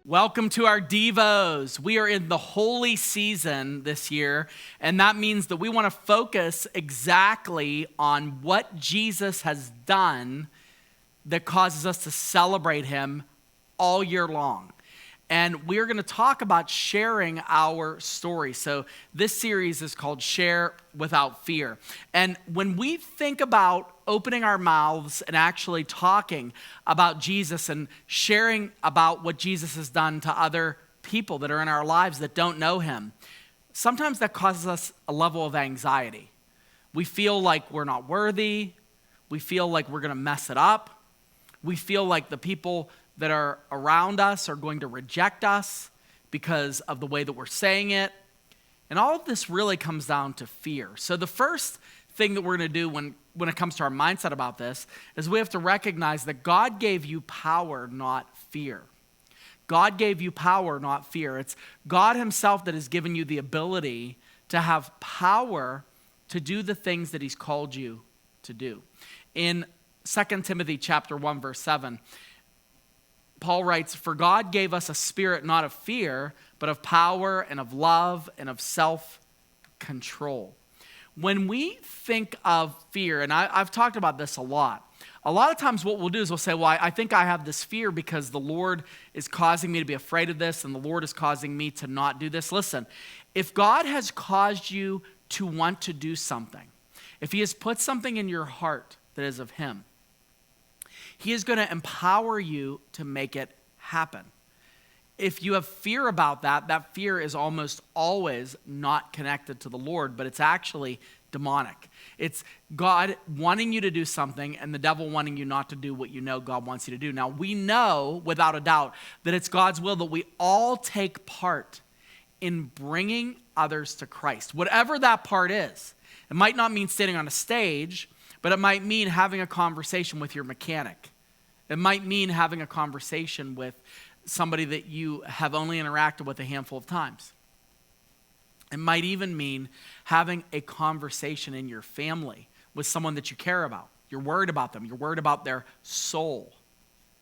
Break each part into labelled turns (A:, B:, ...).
A: Welcome to our Devos. We are in the holy season this year, and that means that we want to focus exactly on what Jesus has done that causes us to celebrate him all year long. And we're going to talk about sharing our story. So this series is called Share Without Fear. And when we think about opening our mouths and actually talking about Jesus and sharing about what Jesus has done to other people that are in our lives that don't know him, sometimes that causes us a level of anxiety. We feel like we're not worthy. We feel like we're going to mess it up. We feel like the people that are around us are going to reject us because of the way that we're saying it. And all of this really comes down to fear. So the first thing that we're going to do when it comes to our mindset about this is we have to recognize that God gave you power, not fear. God gave you power, not fear. It's God himself that has given you the ability to have power to do the things that he's called you to do. In 2 Timothy chapter 1, verse 7, Paul writes, "For God gave us a spirit not of fear, but of power and of love and of self-control." When we think of fear, and I've talked about this a lot of times what we'll do is we'll say, well, I think I have this fear because the Lord is causing me to be afraid of this and the Lord is causing me to not do this. Listen, if God has caused you to want to do something, if he has put something in your heart that is of him, he is going to empower you to make it happen. If you have fear about that, that fear is almost always not connected to the Lord, but it's actually demonic. It's God wanting you to do something and the devil wanting you not to do what you know God wants you to do. Now, we know without a doubt that it's God's will that we all take part in bringing others to Christ. Whatever that part is. It might not mean standing on a stage, but it might mean having a conversation with your mechanic. It might mean having a conversation with somebody that you have only interacted with a handful of times. It might even mean having a conversation in your family with someone that you care about. You're worried about them. You're worried about their soul.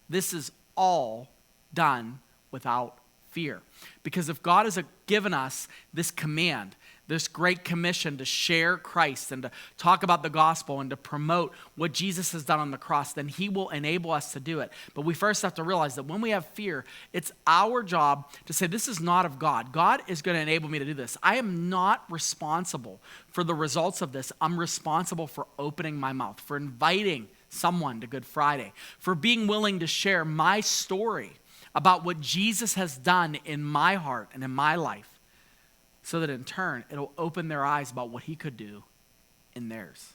A: This is all done without fear. Because if God has given us this command, this great commission to share Christ and to talk about the gospel and to promote what Jesus has done on the cross, then he will enable us to do it. But we first have to realize that when we have fear, it's our job to say, this is not of God. God is going to enable me to do this. I am not responsible for the results of this. I'm responsible for opening my mouth, for inviting someone to Good Friday, for being willing to share my story about what Jesus has done in my heart and in my life, so that in turn, it'll open their eyes about what he could do in theirs.